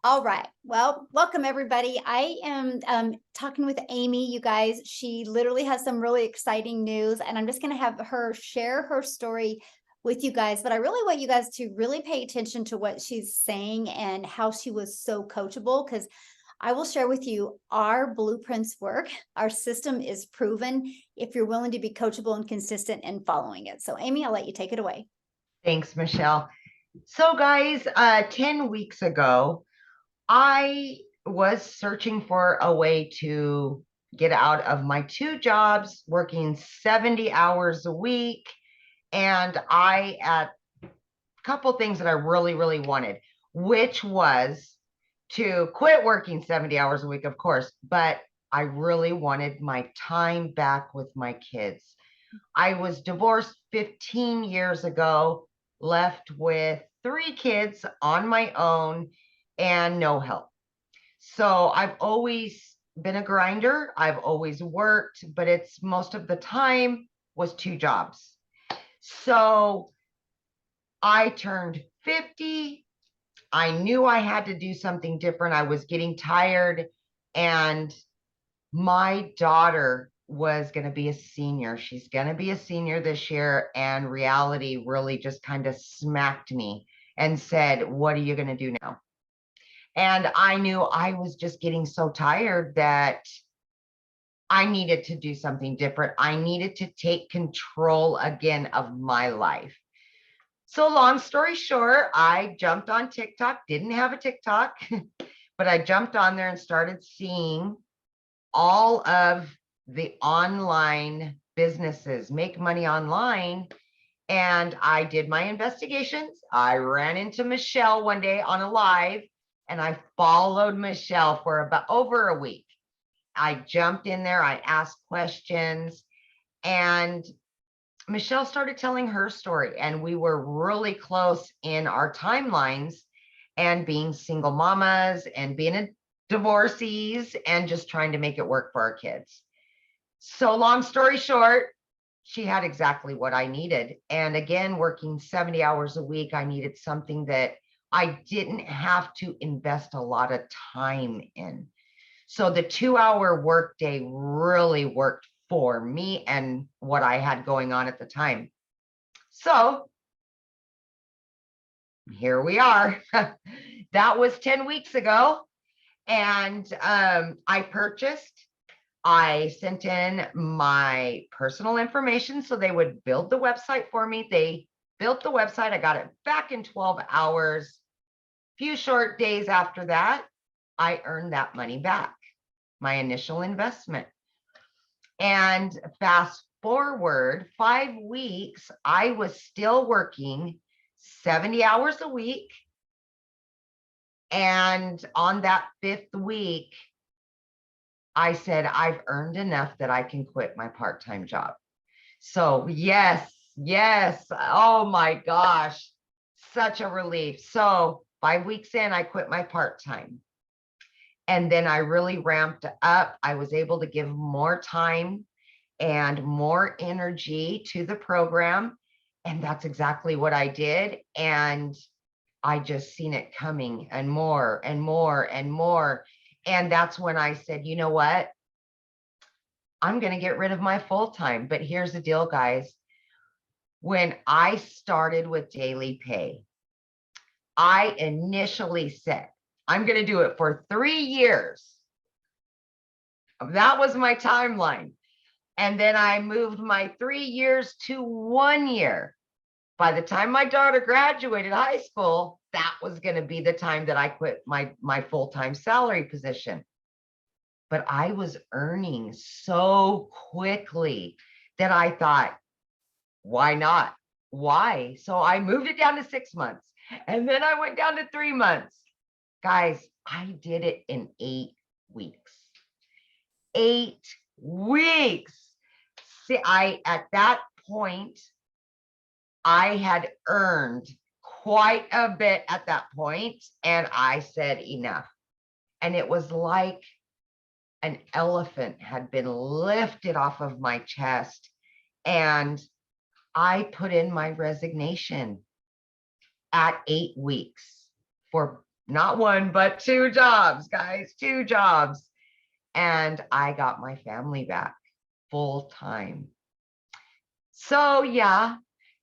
All right. Well, welcome everybody. I am talking with Amy, you guys. She literally has some really exciting news, and I'm just going to have her share her story with you guys. But I really want you guys to really pay attention to what she's saying and how she was so coachable, because I will share with you our blueprints work. Our system is proven if you're willing to be coachable and consistent in following it. So Amy, I'll let you take it away. Thanks, Michelle. So guys, 10 weeks ago, I was searching for a way to get out of my two jobs, working 70 hours a week. And I had a couple things that I really, really wanted, which was to quit working 70 hours a week, of course, but I really wanted my time back with my kids. I was divorced 15 years ago, left with 3 kids on my own and no help. So I've always been a grinder. I've always worked, but it's most of the time was 2 jobs. So I turned 50. I knew I had to do something different. I was getting tired, and my daughter was going to be a senior. She's going to be a senior this year, and reality really just kind of smacked me and said, what are you going to do now? And I knew I was just getting so tired that I needed to do something different. I needed to take control again of my life. So long story short, I jumped on TikTok, didn't have a TikTok, but I jumped on there and started seeing all of the online businesses make money online. And I did my investigations. I ran into Michelle one day on a live, and I followed Michelle for about over a week. I jumped in there, I asked questions, and Michelle started telling her story, and we were really close in our timelines, and being single mamas and being a divorcees and just trying to make it work for our kids. So long story short, she had exactly what I needed. And again, working 70 hours a week, I needed something that I didn't have to invest a lot of time in. So the 2-hour workday really worked for me and what I had going on at the time. So here we are. That was 10 weeks ago. And I sent in my personal information so they would build the website for me. They built the website. I got it back in 12 hours. Few short days after that, I earned that money back, my initial investment. And fast forward 5 weeks, I was still working 70 hours a week. And on that 5th week, I said, I've earned enough that I can quit my part-time job. So yes. Oh my gosh, such a relief. So 5 weeks in, I quit my part-time. And then I really ramped up. I was able to give more time and more energy to the program. And that's exactly what I did. And I just seen it coming, and more and more and more. And that's when I said, you know what? I'm going to get rid of my full-time. But here's the deal, guys. When I started with daily pay, I initially said, I'm going to do it for 3 years. That was my timeline. And then I moved my 3 years to 1 year. By the time my daughter graduated high school, that was going to be the time that I quit my full-time salary position. But I was earning so quickly that I thought, why not? Why? So I moved it down to 6 months, and then I went down to 3 months. Guys, I did it in 8 weeks. 8 weeks. See, at that point, I had earned quite a bit at that point, and I said enough. And it was like an elephant had been lifted off of my chest, and I put in my resignation at 8 weeks for not one, but two jobs, guys, two jobs. And I got my family back full time. So yeah,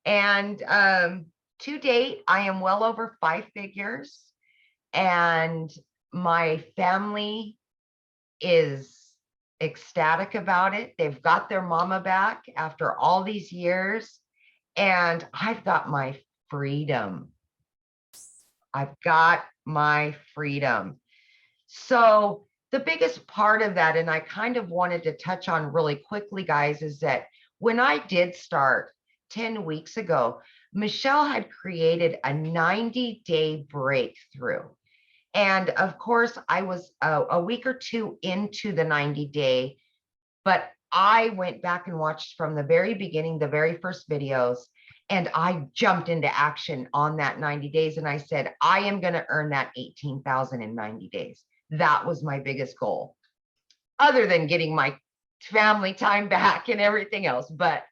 and to date, I am well over 5 figures, and my family is ecstatic about it. They've got their mama back after all these years, and I've got my freedom. I've got my freedom. So the biggest part of that, and I kind of wanted to touch on really quickly, guys, is that when I did start 10 weeks ago, Michelle had created a 90-day breakthrough. And of course, I was a week or two into the 90-day, but I went back and watched from the very beginning, the very first videos, and I jumped into action on that 90 days. And I said, I am going to earn that 18,000 in 90 days. That was my biggest goal, other than getting my family time back and everything else. But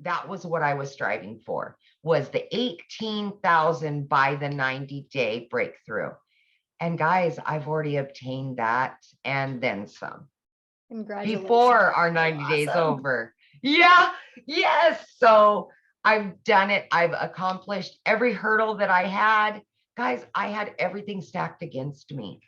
that was what I was striving for, was the 18,000 by the 90-day breakthrough. And guys, I've already obtained that and then some Congratulations. before our 90 days Awesome. over. Yeah, yes. So I've done it. I've accomplished every hurdle that I had. Guys, I had everything stacked against me.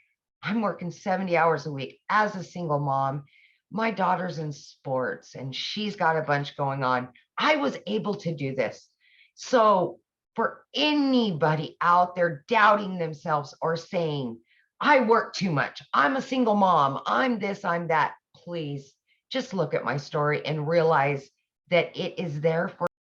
I'm working 70 hours a week as a single mom. My daughter's in sports and she's got a bunch going on. I was able to do this. So for anybody out there doubting themselves or saying, I work too much, I'm a single mom, I'm this, I'm that, please just look at my story and realize that it is there for